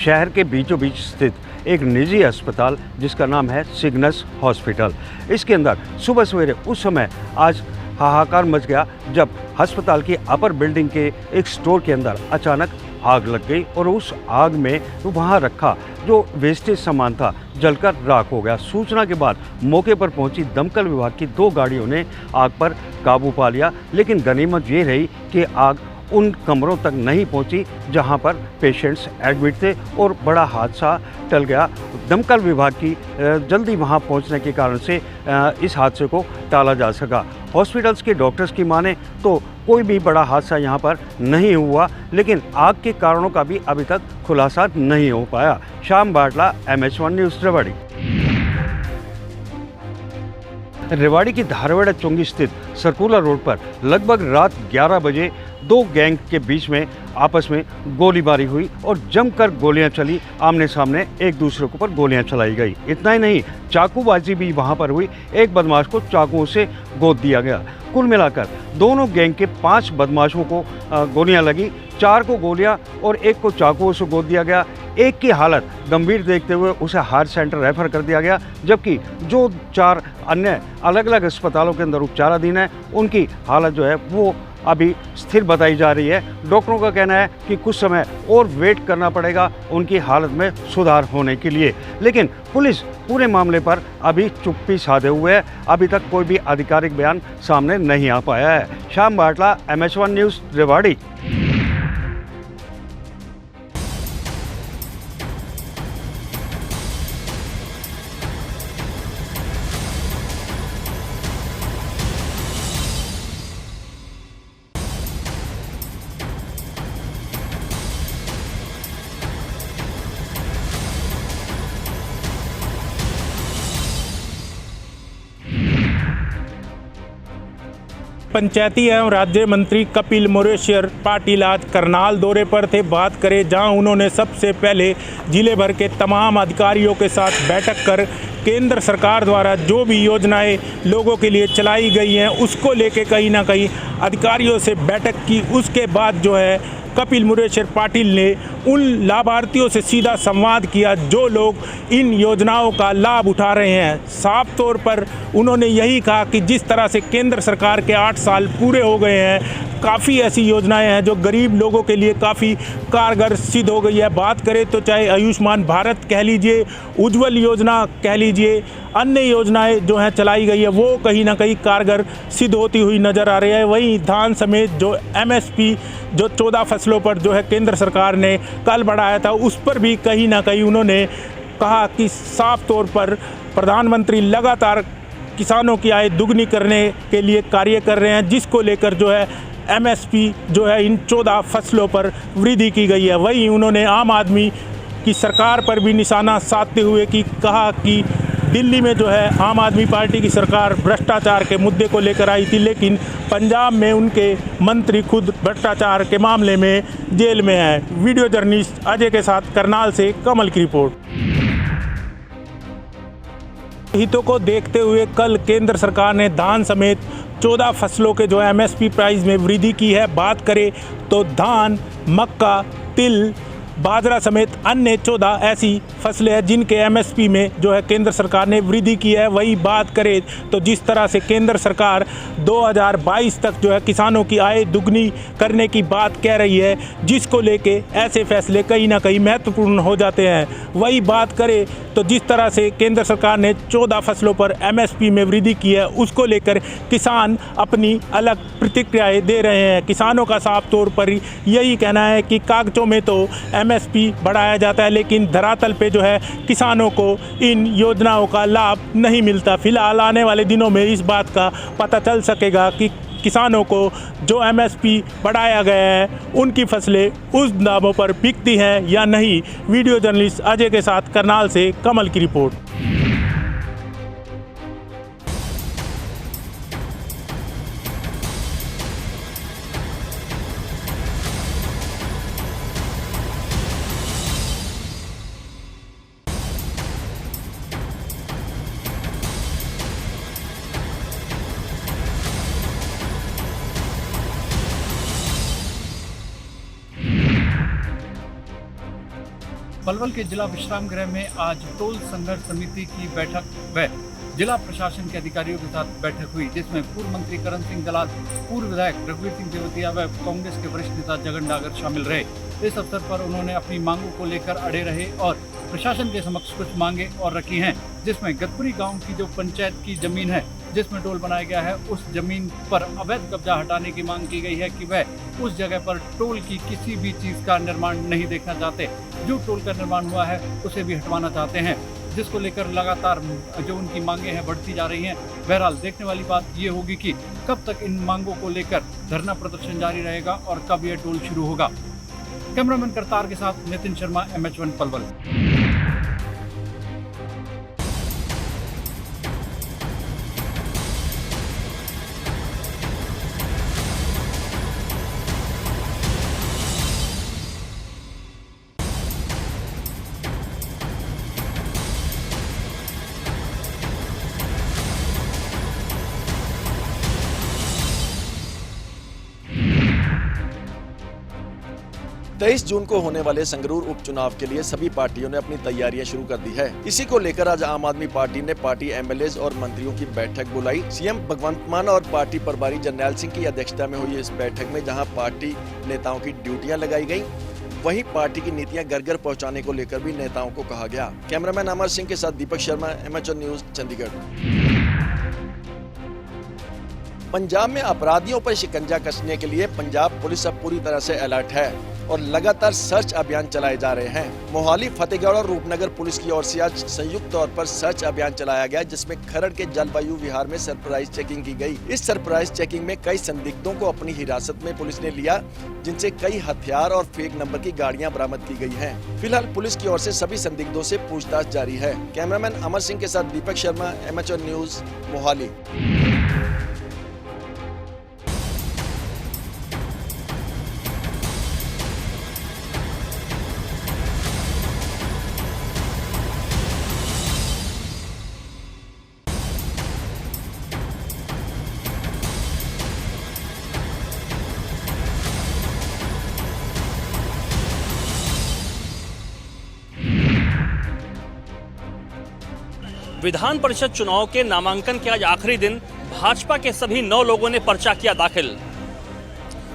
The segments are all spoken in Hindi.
शहर के बीचों बीच स्थित एक निजी अस्पताल जिसका नाम है सिग्नस हॉस्पिटल। इसके अंदर सुबह सवेरे उस समय आज हाहाकार मच गया जब अस्पताल की अपर बिल्डिंग के एक स्टोर के अंदर अचानक आग लग गई और उस आग में वहाँ रखा जो वेस्टेज सामान था जलकर राख हो गया। सूचना के बाद मौके पर पहुंची दमकल विभाग की 2 गाड़ियों ने आग पर काबू पा लिया, लेकिन गनीमत ये रही कि आग उन कमरों तक नहीं पहुंची जहां पर पेशेंट्स एडमिट थे और बड़ा हादसा टल गया। दमकल विभाग की जल्दी वहां पहुंचने के कारण से इस हादसे को टाला जा सका। हॉस्पिटल्स के डॉक्टर्स की माने तो कोई भी बड़ा हादसा यहां पर नहीं हुआ, लेकिन आग के कारणों का भी अभी तक खुलासा नहीं हो पाया। श्याम बाटला, MH1 न्यूज़, रेवाड़ी। रेवाड़ी की धारवाड़ा चुंगी स्थित सर्कुलर रोड पर लगभग रात 11 बजे 2 गैंग के बीच में आपस में गोलीबारी हुई और जमकर गोलियां चली। आमने सामने एक दूसरे के ऊपर गोलियां चलाई गई। इतना ही नहीं, चाकूबाजी भी वहां पर हुई। एक बदमाश को चाकुओं से गोद दिया गया। कुल मिलाकर दोनों गैंग के 5 बदमाशों को गोलियां लगी, 4 को गोलियां और 1 को चाकुओं से गोद दिया गया। एक की हालत गंभीर देखते हुए उसे हार्ट सेंटर रेफर कर दिया गया, जबकि जो 4 अन्य अलग अलग अस्पतालों के अंदर उपचाराधीन है उनकी हालत जो है वो अभी स्थिर बताई जा रही है। डॉक्टरों का कहना है कि कुछ समय और वेट करना पड़ेगा उनकी हालत में सुधार होने के लिए, लेकिन पुलिस पूरे मामले पर अभी चुप्पी साधे हुए है। अभी तक कोई भी आधिकारिक बयान सामने नहीं आ पाया है। श्याम बाटला, MH1 न्यूज़, रेवाड़ी। पंचायती एवं राज्य मंत्री कपिल मोरेश्वर पाटिल आज करनाल दौरे पर थे। बात करें जहां उन्होंने सबसे पहले जिले भर के तमाम अधिकारियों के साथ बैठक कर केंद्र सरकार द्वारा जो भी योजनाएं लोगों के लिए चलाई गई हैं उसको लेके कहीं ना कहीं अधिकारियों से बैठक की। उसके बाद जो है कपिल मोरेश्वर पाटिल ने उन लाभार्थियों से सीधा संवाद किया जो लोग इन योजनाओं का लाभ उठा रहे हैं। साफ तौर पर उन्होंने यही कहा कि जिस तरह से केंद्र सरकार के 8 साल पूरे हो गए हैं, काफ़ी ऐसी योजनाएं हैं जो गरीब लोगों के लिए काफ़ी कारगर सिद्ध हो गई है। बात करें तो चाहे आयुष्मान भारत कह लीजिए, उज्ज्वल योजना कह लीजिए, अन्य योजनाएं जो हैं चलाई गई है वो कहीं ना कहीं कारगर सिद्ध होती हुई नज़र आ रही है। वहीं धान समेत जो MSP जो 14 फसलों पर जो है केंद्र सरकार ने कल बढ़ाया था उस पर भी कहीं ना कहीं उन्होंने कहा कि साफ तौर पर प्रधानमंत्री लगातार किसानों की आय दुगनी करने के लिए कार्य कर रहे हैं, जिसको लेकर जो है MSP जो है इन 14 फसलों पर वृद्धि की गई है। वहीं उन्होंने आम आदमी की सरकार पर भी निशाना साधते हुए कि कहा कि दिल्ली में जो है आम आदमी पार्टी की सरकार भ्रष्टाचार के मुद्दे को लेकर आई थी, लेकिन पंजाब में उनके मंत्री खुद भ्रष्टाचार के मामले में जेल में हैं। वीडियो जर्नलिस्ट अजय के साथ करनाल से कमल की रिपोर्ट। हितों को देखते हुए कल केंद्र सरकार ने धान समेत 14 फसलों के जो MSP प्राइस में वृद्धि की है। बात करें तो धान, मक्का, तिल, बाजरा समेत अन्य 14 ऐसी फसलें हैं जिनके MSP में जो है केंद्र सरकार ने वृद्धि की है। वही बात करें तो जिस तरह से केंद्र सरकार 2022 तक जो है किसानों की आय दुगनी करने की बात कह रही है, जिसको लेके ऐसे फैसले कहीं ना कहीं महत्वपूर्ण हो जाते हैं। वही बात करें तो जिस तरह से केंद्र सरकार ने 14 फसलों पर MSP में वृद्धि की है उसको लेकर किसान अपनी अलग प्रतिक्रियाएँ दे रहे हैं। किसानों का साफ तौर पर यही कहना है कि कागजों में तो MSP बढ़ाया जाता है लेकिन धरातल पे जो है किसानों को इन योजनाओं का लाभ नहीं मिलता। फिलहाल आने वाले दिनों में इस बात का पता चल सकेगा कि किसानों को जो MSP बढ़ाया गया है उनकी फसलें उस दामों पर बिकती हैं या नहीं। वीडियो जर्नलिस्ट अजय के साथ करनाल से कमल की रिपोर्ट। पलवल के जिला विश्राम गृह में आज टोल संघर्ष समिति की बैठक व जिला प्रशासन के अधिकारियों के साथ बैठक हुई, जिसमें पूर्व मंत्री करण सिंह दलाल, पूर्व विधायक रघुवीर सिंह देवतिया व कांग्रेस के वरिष्ठ नेता जगन डागर शामिल रहे। इस अवसर पर उन्होंने अपनी मांगों को लेकर अड़े रहे और प्रशासन के समक्ष कुछ मांगे और रखी हैं, जिसमें गतपुरी गांव की जो पंचायत की जमीन है जिसमें टोल बनाया गया है, उस जमीन पर अवैध कब्जा हटाने की मांग की गई है कि वह उस जगह पर टोल की किसी भी चीज का निर्माण नहीं देखना चाहते। जो टोल का निर्माण हुआ है उसे भी हटवाना चाहते हैं, जिसको लेकर लगातार जो उनकी मांगे हैं बढ़ती जा रही हैं। बहरहाल देखने वाली बात ये होगी कि कब तक इन मांगों को लेकर धरना प्रदर्शन जारी रहेगा और कब यह टोल शुरू होगा। कैमरामैन करतार के साथ नितिन शर्मा, MH1 पलवल। तेईस जून को होने वाले संगरूर उपचुनाव के लिए सभी पार्टियों ने अपनी तैयारियां शुरू कर दी है। इसी को लेकर आज आम आदमी पार्टी ने पार्टी MLAs और मंत्रियों की बैठक बुलाई। CM भगवंत मान और पार्टी प्रभारी जरनैल सिंह की अध्यक्षता में हुई इस बैठक में जहां पार्टी नेताओं की ड्यूटियां लगाई गयी, वहीं पार्टी की नीतियां घर घर पहुँचाने को लेकर भी नेताओं को कहा गया। कैमरामैन अमर सिंह के साथ दीपक शर्मा, MH1 न्यूज, चंडीगढ़। पंजाब में अपराधियों पर शिकंजा कसने के लिए पंजाब पुलिस अब पूरी तरह से अलर्ट है और लगातार सर्च अभियान चलाए जा रहे हैं। मोहाली, फतेहगढ़ और रूपनगर पुलिस की ओर से आज संयुक्त तौर पर सर्च अभियान चलाया गया, जिसमें खरड़ के जलवायु विहार में सरप्राइज चेकिंग की गई। इस सरप्राइज चेकिंग में कई संदिग्धों को अपनी हिरासत में पुलिस ने लिया, जिनसे कई हथियार और फेक नंबर की गाड़ियां बरामद की गई हैं। फिलहाल पुलिस की ओर से सभी संदिग्धों से पूछताछ जारी है। कैमरामैन अमर सिंह के साथ दीपक शर्मा, MH1 न्यूज, मोहाली। विधान परिषद चुनाव के नामांकन के आज आखिरी दिन भाजपा के सभी 9 लोगों ने पर्चा किया दाखिल।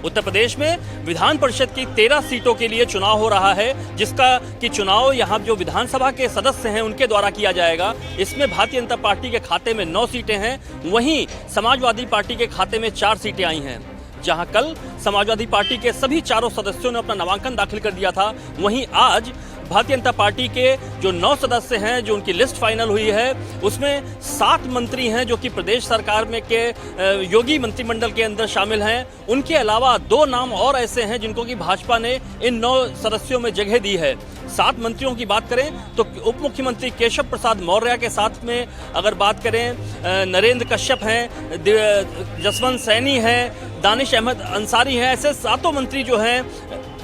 उत्तर प्रदेश में विधान परिषद की 13 सीटों के लिए चुनाव हो रहा है, जिसका कि चुनाव यहां जो विधानसभा के सदस्य हैं उनके द्वारा किया जाएगा। इसमें भारतीय जनता पार्टी के खाते में 9 सीटें हैं, वहीं समाजवादी पार्टी के खाते में 4 सीटें आई हैं। जहां कल समाजवादी पार्टी के सभी चारों सदस्यों ने अपना नामांकन दाखिल कर दिया था, वहीं आज भारतीय जनता पार्टी के जो 9 सदस्य हैं, जो उनकी लिस्ट फाइनल हुई है, उसमें 7 मंत्री हैं जो कि प्रदेश सरकार में के योगी मंत्रिमंडल के अंदर शामिल हैं। उनके अलावा 2 नाम और ऐसे हैं जिनको कि भाजपा ने इन 9 सदस्यों में जगह दी है। 7 मंत्रियों की बात करें तो उप मुख्यमंत्री केशव प्रसाद मौर्य के साथ में अगर बात करें, नरेंद्र कश्यप हैं, जसवंत सैनी हैं, दानिश अहमद अंसारी हैं, ऐसे 7 मंत्री जो हैं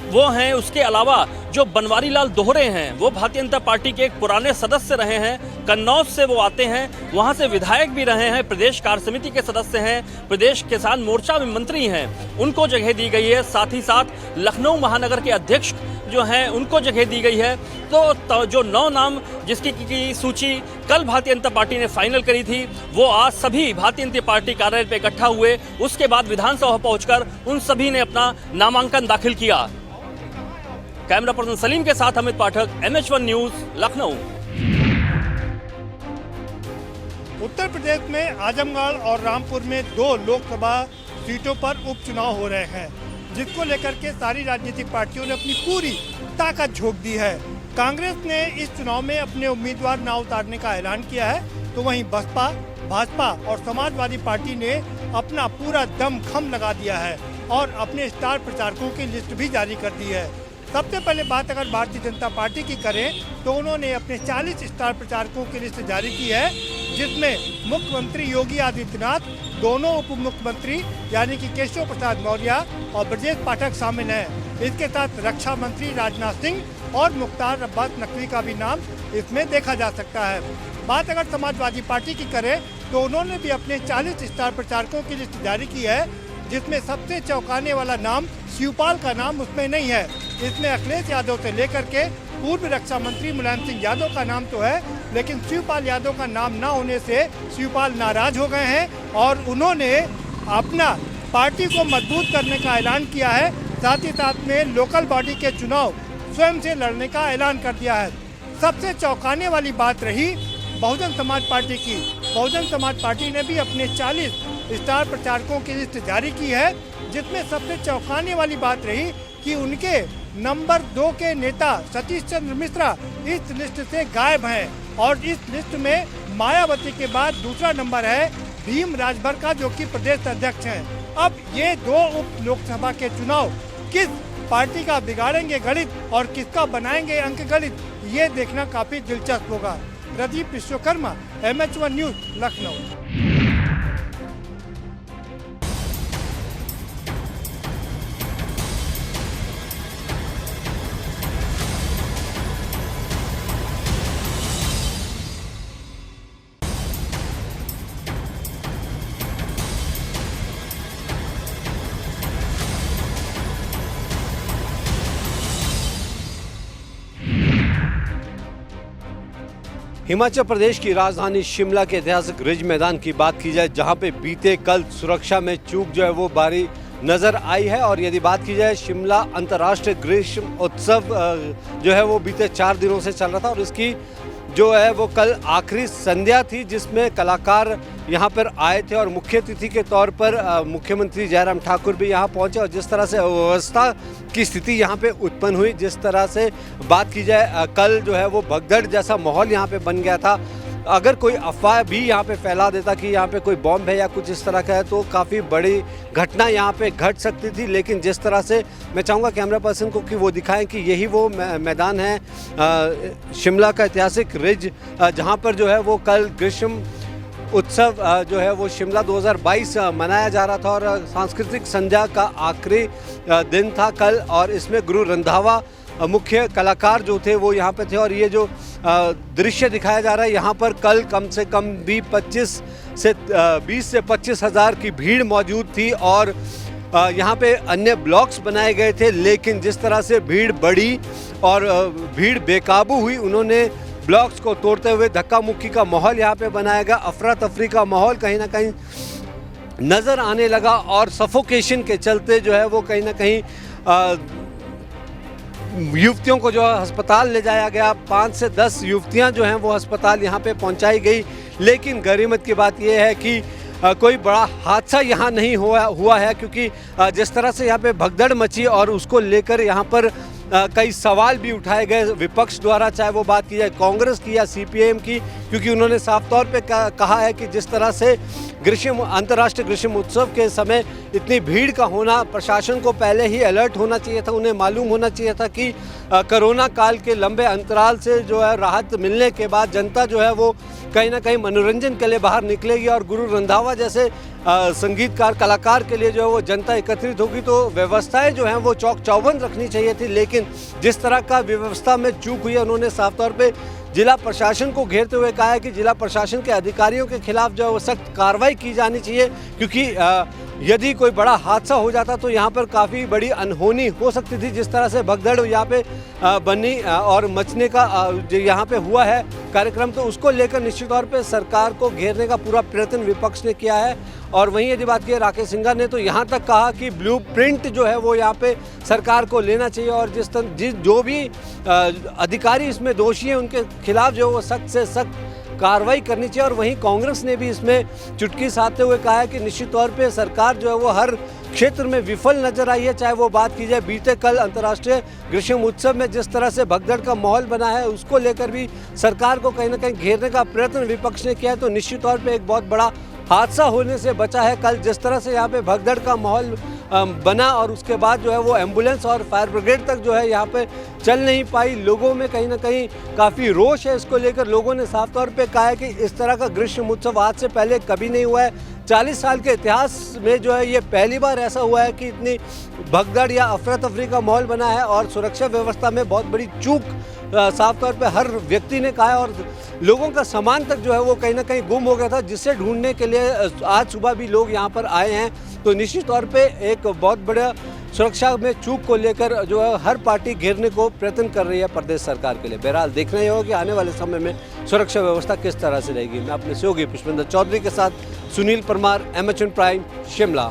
वो हैं। उसके अलावा जो बनवारी लाल दोहरे हैं, वो भारतीय जनता पार्टी के एक पुराने सदस्य रहे हैं, कन्नौज से वो आते हैं, वहां से विधायक भी रहे हैं, प्रदेश कार्य समिति के सदस्य हैं, प्रदेश किसान मोर्चा में मंत्री हैं, उनको जगह दी गई है। साथ ही साथ लखनऊ महानगर के अध्यक्ष जो हैं उनको जगह दी गई है। तो जो 9 नाम जिसकी सूची कल भारतीय जनता पार्टी ने फाइनल करी थी, वो आज सभी भारतीय जनता पार्टी कार्यालय पे इकट्ठा हुए। उसके बाद विधानसभा पहुंचकर उन सभी ने अपना नामांकन दाखिल किया। कैमरा पर्सन सलीम के साथ अमित पाठक, MH1 न्यूज, लखनऊ। उत्तर प्रदेश में आजमगढ़ और रामपुर में 2 लोकसभा सीटों पर उपचुनाव हो रहे हैं, जिसको लेकर के सारी राजनीतिक पार्टियों ने अपनी पूरी ताकत झोंक दी है। कांग्रेस ने इस चुनाव में अपने उम्मीदवार न उतारने का ऐलान किया है, तो वहीं बसपा, भाजपा और समाजवादी पार्टी ने अपना पूरा दमखम लगा दिया है और अपने स्टार प्रचारकों की लिस्ट भी जारी कर दी है। सबसे पहले बात अगर भारतीय जनता पार्टी की करें तो उन्होंने अपने 40 स्टार प्रचारकों की लिस्ट जारी की है, जिसमें मुख्यमंत्री योगी आदित्यनाथ, दोनों उप मुख्यमंत्री यानी कि केशव प्रसाद मौर्य और ब्रजेश पाठक शामिल हैं। इसके साथ रक्षा मंत्री राजनाथ सिंह और मुख्तार अब्बास नकवी का भी नाम इसमें देखा जा सकता है। बात अगर समाजवादी पार्टी की करें तो उन्होंने भी अपने 40 स्टार प्रचारकों की लिस्ट जारी की है, जिसमें सबसे चौंकाने वाला नाम शिवपाल का नाम उसमें नहीं है। इसमें अखिलेश यादव से लेकर के पूर्व रक्षा मंत्री मुलायम सिंह यादव का नाम तो है, लेकिन शिवपाल यादव का नाम ना होने से शिवपाल नाराज हो गए हैं और उन्होंने अपना पार्टी को मजबूत करने का ऐलान किया है। साथ ही साथ में लोकल बॉडी के चुनाव स्वयं से लड़ने का ऐलान कर दिया है। सबसे चौंकाने वाली बात रही बहुजन समाज पार्टी की। बहुजन समाज पार्टी ने भी अपने 40 स्टार प्रचारकों की लिस्ट जारी की है, जिसमें सबसे चौंकाने वाली बात रही कि उनके नंबर 2 के नेता सतीश चंद्र मिश्रा इस लिस्ट से गायब हैं और इस लिस्ट में मायावती के बाद दूसरा नंबर है भीम राजभर का, जो कि प्रदेश अध्यक्ष हैं। अब ये 2 उप लोकसभा के चुनाव किस पार्टी का बिगाड़ेंगे गणित और किसका बनाएंगे अंक गणित, ये देखना काफी दिलचस्प होगा। Pradeep Vishwakarma, MH1 news, Lucknow. हिमाचल प्रदेश की राजधानी शिमला के ऐतिहासिक रिज मैदान की बात की जाए, जहां पे बीते कल सुरक्षा में चूक जो है वो बारी नज़र आई है। और यदि बात की जाए शिमला अंतर्राष्ट्रीय ग्रीष्म उत्सव जो है वो बीते 4 दिनों से चल रहा था और इसकी जो है वो कल आखिरी संध्या थी, जिसमें कलाकार यहाँ पर आए थे और मुख्य अतिथि के तौर पर मुख्यमंत्री जयराम ठाकुर भी यहाँ पहुँचे। और जिस तरह से अव्यवस्था की स्थिति यहाँ पे उत्पन्न हुई, जिस तरह से बात की जाए कल जो है वो भगदड़ जैसा माहौल यहाँ पे बन गया था। अगर कोई अफवाह भी यहाँ पे फैला देता कि यहाँ पे कोई बॉम्ब है या कुछ इस तरह का है, तो काफ़ी बड़ी घटना यहाँ पे घट सकती थी। लेकिन जिस तरह से मैं चाहूँगा कैमरा पर्सन को कि वो दिखाएं कि यही वो मैदान है शिमला का ऐतिहासिक रिज, जहाँ पर जो है वो कल ग्रीष्म उत्सव जो है वो शिमला 2022 मनाया जा रहा था और सांस्कृतिक संध्या का आखिरी दिन था कल। और इसमें गुरु रंधावा मुख्य कलाकार जो थे वो यहाँ पे थे। और ये जो दृश्य दिखाया जा रहा है, यहाँ पर कल कम से कम भी 20 से 25 हज़ार की भीड़ मौजूद थी और यहाँ पे अन्य ब्लॉक्स बनाए गए थे। लेकिन जिस तरह से भीड़ बढ़ी और भीड़ बेकाबू हुई, उन्होंने ब्लॉक्स को तोड़ते हुए धक्का मुक्की का माहौल यहाँ पे बनाया गया। अफरा तफरी का माहौल कहीं ना कहीं नज़र आने लगा और सफोकेशन के चलते जो है वो कहीं ना कहीं युवतियों को जो है अस्पताल ले जाया गया। 5 से 10 युवतियां जो हैं वो अस्पताल यहाँ पे पहुँचाई गई। लेकिन गनीमत की बात यह है कि कोई बड़ा हादसा यहाँ नहीं हुआ है, क्योंकि जिस तरह से यहाँ पे भगदड़ मची और उसको लेकर यहाँ पर कई सवाल भी उठाए गए विपक्ष द्वारा, चाहे वो बात की जाए कांग्रेस की या CPIM की, क्योंकि उन्होंने साफ तौर पे कहा है कि जिस तरह से अंतर्राष्ट्रीय ग्रीष्म उत्सव के समय इतनी भीड़ का होना, प्रशासन को पहले ही अलर्ट होना चाहिए था। उन्हें मालूम होना चाहिए था कि कोरोना काल के लंबे अंतराल से जो है राहत मिलने के बाद जनता जो है वो कहीं ना कहीं मनोरंजन के लिए बाहर निकलेगी और गुरु रंधावा जैसे संगीतकार कलाकार के लिए जो है वो जनता एकत्रित होगी, तो व्यवस्थाएं जो हैं वो चौक चौबंद रखनी चाहिए थी। लेकिन जिस तरह का व्यवस्था में चूक हुई है, उन्होंने साफ तौर पे जिला प्रशासन को घेरते हुए कहा है कि जिला प्रशासन के अधिकारियों के खिलाफ जो है वो सख्त कार्रवाई की जानी चाहिए, क्योंकि यदि कोई बड़ा हादसा हो जाता तो यहाँ पर काफ़ी बड़ी अनहोनी हो सकती थी। जिस तरह से भगदड़ यहाँ पे बनी और मचने का जो यहाँ पे हुआ है कार्यक्रम, तो उसको लेकर निश्चित तौर पे सरकार को घेरने का पूरा प्रयत्न विपक्ष ने किया है। और वहीं यदि बात की राकेश सिंघा ने तो यहाँ तक कहा कि ब्लूप्रिंट जो है वो यहाँ पे सरकार को लेना चाहिए और जो भी अधिकारी इसमें दोषी हैं उनके खिलाफ जो वो सख्त से सख्त कार्रवाई करनी चाहिए। और वहीं कांग्रेस ने भी इसमें चुटकी साधते हुए कहा है कि निश्चित तौर पे सरकार जो है वो हर क्षेत्र में विफल नजर आई है, चाहे वो बात की जाए बीते कल अंतर्राष्ट्रीय ग्रीष्म उत्सव में जिस तरह से भगदड़ का माहौल बना है, उसको लेकर भी सरकार को कहीं ना कहीं घेरने का प्रयत्न विपक्ष ने किया है। तो निश्चित तौर पे एक बहुत बड़ा हादसा होने से बचा है कल, जिस तरह से यहाँ पे भगदड़ का माहौल बना और उसके बाद जो है वो एम्बुलेंस और फायर ब्रिगेड तक जो है यहाँ पे चल नहीं पाई। लोगों में कहीं ना कहीं काफ़ी रोष है इसको लेकर। लोगों ने साफ तौर पे कहा है कि इस तरह का ग्रीष्म उत्सव आज से पहले कभी नहीं हुआ है। 40 साल के इतिहास में जो है ये पहली बार ऐसा हुआ है कि इतनी भगदड़ या अफरा तफरी का माहौल बना है और सुरक्षा व्यवस्था में बहुत बड़ी चूक साफ तौर पे हर व्यक्ति ने कहा है और लोगों का सामान तक जो है वो कहीं ना कहीं गुम हो गया था, जिसे ढूंढने के लिए आज सुबह भी लोग यहाँ पर आए हैं। तो निश्चित तौर पे एक बहुत बड़ा सुरक्षा में चूक को लेकर जो है हर पार्टी घेरने को प्रयत्न कर रही है प्रदेश सरकार के लिए। बहरहाल देखना ही होगा कि आने वाले समय में सुरक्षा व्यवस्था किस तरह से रहेगी। मैं अपने सहयोगी पुष्पेंद्र चौधरी के साथ सुनील परमार, MHN प्राइम, शिमला।